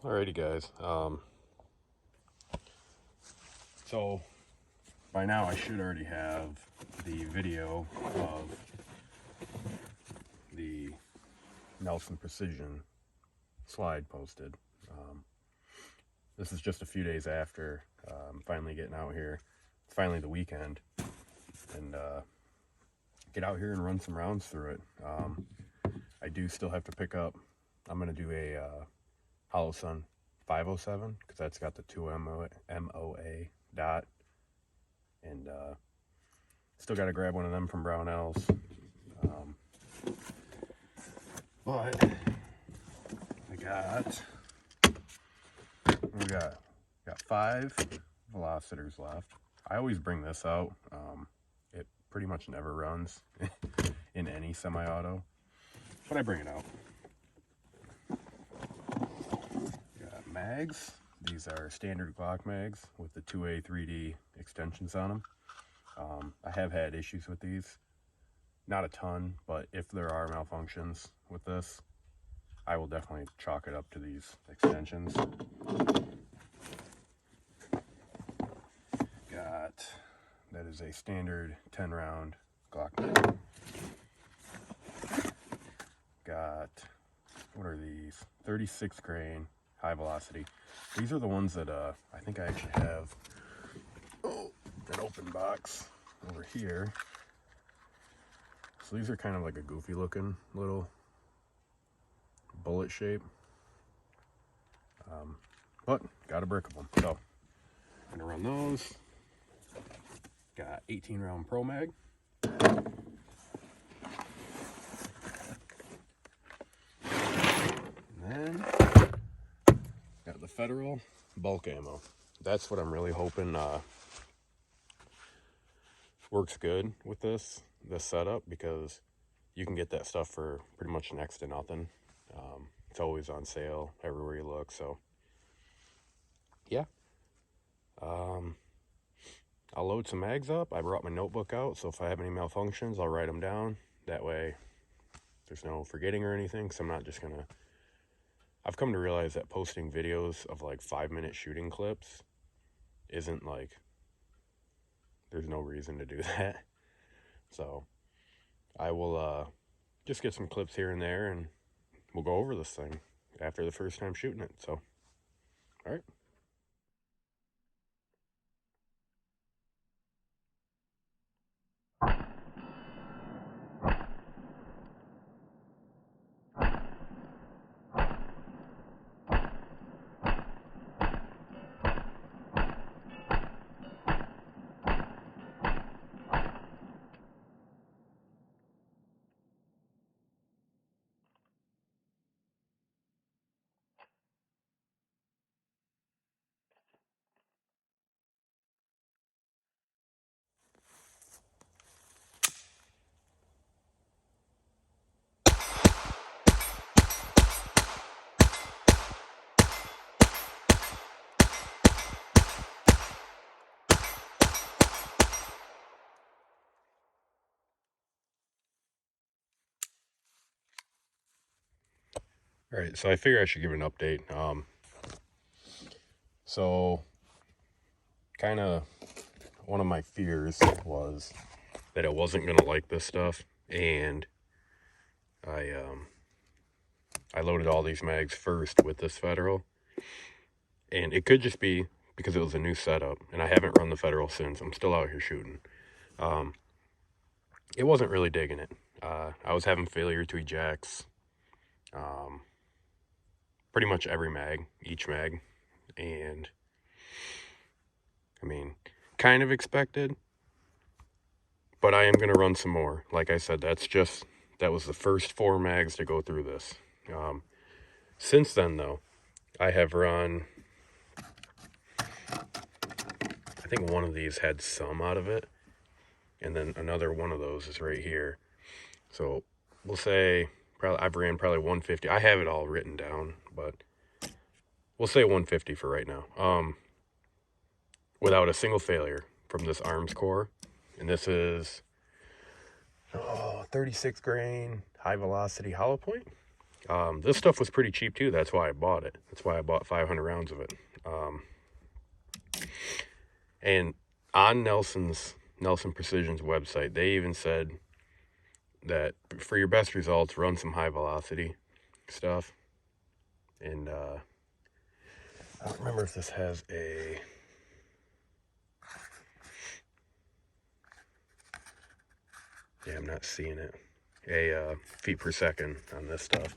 Alrighty guys, so by now I should already have the video of the Nelson Precision slide posted. This is just a few days after finally getting out here. It's finally the weekend, and get out here and run some rounds through it. I do still have to pick up, I'm going to do a Hollow Sun 507 because that's got the 2 MOA dot, and still got to grab one of them from Brownells. But we got 5 velocitors left. I always bring this out. It pretty much never runs in any semi-auto, but I bring it out. Got mags. These are standard Glock mags with the 2A 3D extensions on them. I have had issues with these. Not a ton, but if there are malfunctions with this, I will definitely chalk it up to these extensions. That is a standard 10 round Glock mag. Got, what are these? 36 grain, high velocity. These are the ones that I think I actually have an open box over here. So these are kind of like a goofy looking little bullet shape. But got a brick of them. So I'm gonna run those. Got 18 round Pro Mag. And then got the Federal bulk ammo. That's what I'm really hoping works good with this setup, because you can get that stuff for pretty much next to nothing. It's always on sale everywhere you look. So yeah, I'll load some mags up. I brought my notebook out, so if I have any malfunctions, I'll write them down. That way there's no forgetting or anything, so I'm not just gonna... I've come to realize that posting videos of like 5-minute shooting clips isn't like... There's no reason to do that. So I will just get some clips here and there, and we'll go over this thing after the first time shooting it. So, all right. All right, so I figure I should give an update. So kind of one of my fears was that I wasn't gonna like this stuff, and I loaded all these mags first with this Federal, and it could just be because it was a new setup, and I haven't run the Federal since. I'm still out here shooting. It wasn't really digging it. I was having failure to ejects. Pretty much every mag, each mag, and I mean, kind of expected, but I am going to run some more. Like I said, that was the first 4 mags to go through this. Since then, though, I have run, I think one of these had some out of it, and then another one of those is right here. So we'll say I've ran probably 150. I have it all written down, but we'll say 150 for right now. Without a single failure from this arms core. And this is 36 grain high velocity hollow point. This stuff was pretty cheap too. That's why I bought it. That's why I bought 500 rounds of it. And on Nelson Precision's website, they even said that for your best results, run some high velocity stuff. And I don't remember if this has a... Yeah, I'm not seeing it. Feet per second on this stuff.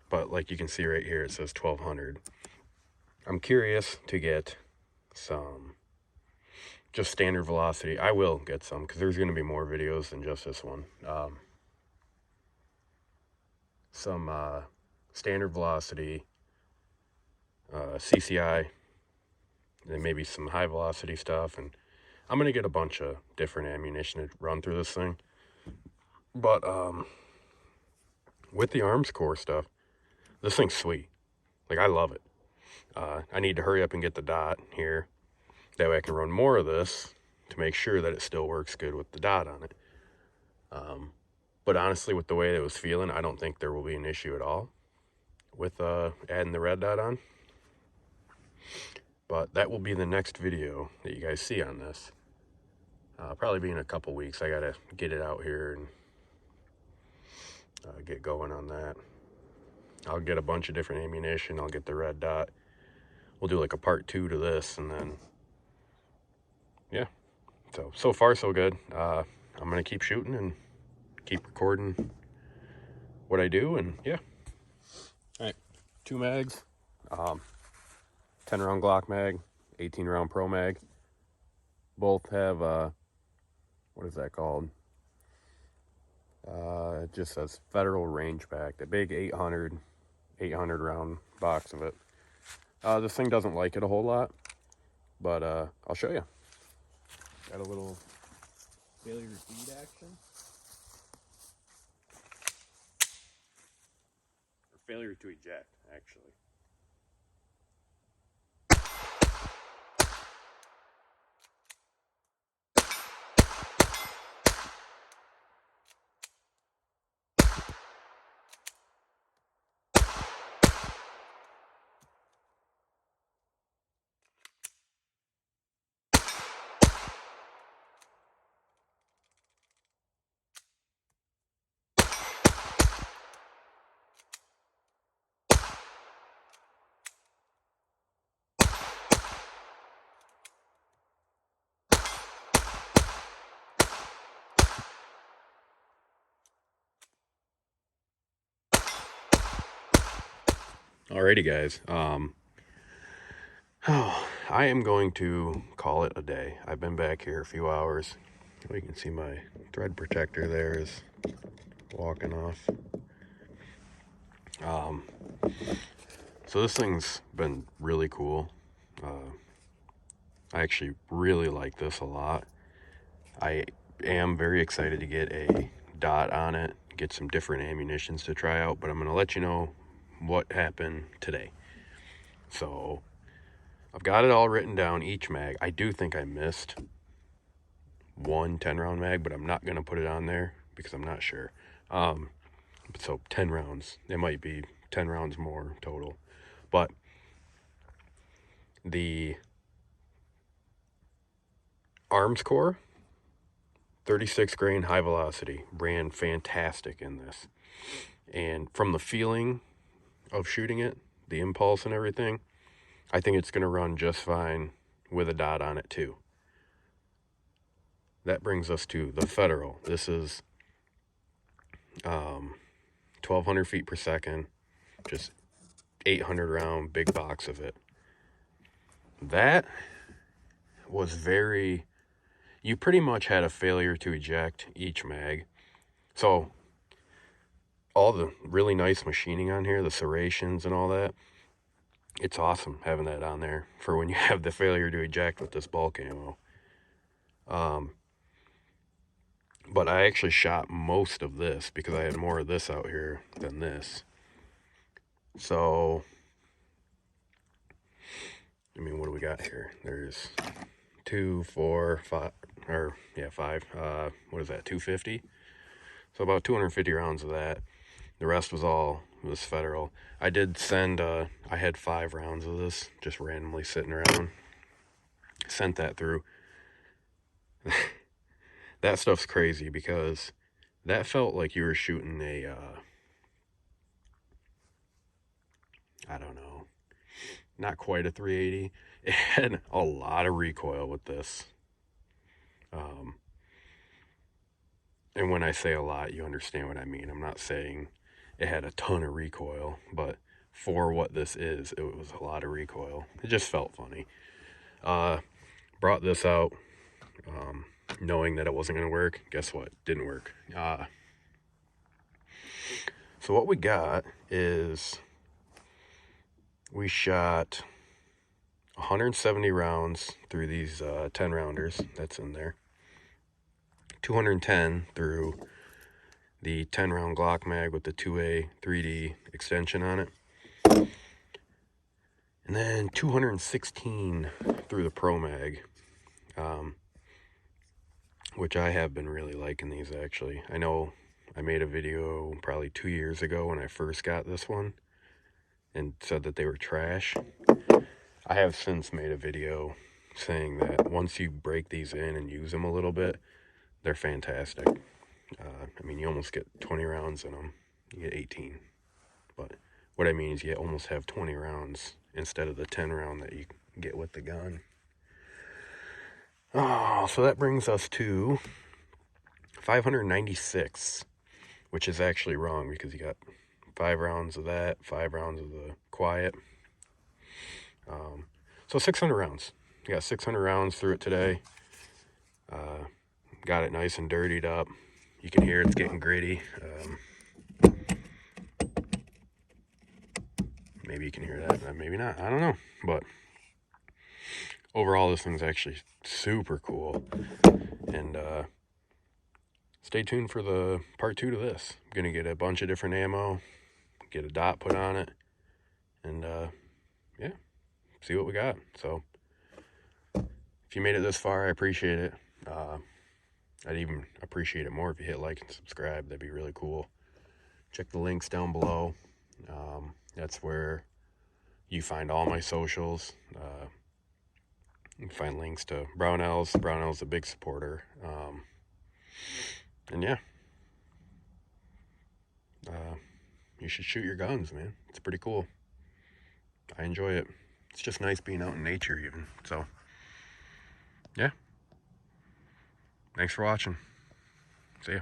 But like you can see right here, it says 1200. I'm curious to get some just standard velocity. I will get some because there's going to be more videos than just this one. Some standard velocity, CCI, and maybe some high velocity stuff. And I'm going to get a bunch of different ammunition to run through this thing. But with the arms core stuff, this thing's sweet. Like, I love it. I need to hurry up and get the dot here. That way I can run more of this to make sure that it still works good with the dot on it. But honestly, with the way it was feeling, I don't think there will be an issue at all with adding the red dot on. But that will be the next video that you guys see on this. Probably be in a couple weeks. I gotta get it out here and get going on that. I'll get a bunch of different ammunition. I'll get the red dot. We'll do like a part 2 to this, and then yeah. So far so good. I'm gonna keep shooting and keep recording what I do, and yeah. All right, 2 mags, 10 round Glock mag, 18 round Pro mag. Both have what is that called? It just says Federal Range Pack, the big 800 round box of it. This thing doesn't like it a whole lot, but I'll show you. Got a little failure to feed action. Or failure to eject, actually. Alrighty, guys. I am going to call it a day. I've been back here a few hours. You can see my thread protector there is walking off. So this thing's been really cool. I actually really like this a lot. I am very excited to get a dot on it, get some different ammunitions to try out, but I'm going to let you know what happened today. So I've got it all written down, each mag. I do think I missed one 10 round mag, but I'm not going to put it on there because I'm not sure. So 10 rounds, it might be 10 rounds more total, but the arms core 36 grain high velocity ran fantastic in this, and from the feeling of shooting it, the impulse and everything, I think it's going to run just fine with a dot on it too. That brings us to the Federal. This is 1200 feet per second, just 800 round big box of it. That was very, you pretty much had a failure to eject each mag. So all the really nice machining on here, the serrations and all that, it's awesome having that on there for when you have the failure to eject with this bulk ammo. But I actually shot most of this because I had more of this out here than this. So, I mean, what do we got here? There's 2, 4, 5, or yeah, 5. What is that, 250? So about 250 rounds of that. The rest was all was Federal. I did send, I had 5 rounds of this just randomly sitting around. Sent that through. That stuff's crazy because that felt like you were shooting a, I don't know, not quite a 380. It had a lot of recoil with this. And when I say a lot, you understand what I mean. I'm not saying it had a ton of recoil, but for what this is, it was a lot of recoil. It just felt funny. Brought this out knowing that it wasn't going to work. Guess what? Didn't work. So what we got is we shot 170 rounds through these 10 rounders that's in there. 210 through the 10 round Glock mag with the 2A 3D extension on it. And then 216 through the Pro Mag, which I have been really liking these actually. I know I made a video probably 2 years ago when I first got this one and said that they were trash. I have since made a video saying that once you break these in and use them a little bit, they're fantastic. I mean, you almost get 20 rounds in them. You get 18. But what I mean is you almost have 20 rounds instead of the 10 round that you get with the gun. Oh, so that brings us to 596, which is actually wrong because you got 5 rounds of that, 5 rounds of the quiet. So 600 rounds. You got 600 rounds through it today. Got it nice and dirtied up. You can hear it's getting gritty. Maybe you can hear that, maybe not. I don't know. But overall, this thing's actually super cool. And stay tuned for the part 2 to this. I'm going to get a bunch of different ammo, get a dot put on it, and yeah, see what we got. So if you made it this far, I appreciate it. I'd even appreciate it more if you hit like and subscribe. That'd be really cool. Check the links down below. That's where you find all my socials. You can find links to Brownells. Brownell's a big supporter. And yeah, you should shoot your guns, man. It's pretty cool. I enjoy it. It's just nice being out in nature even. So yeah, thanks for watching. See ya.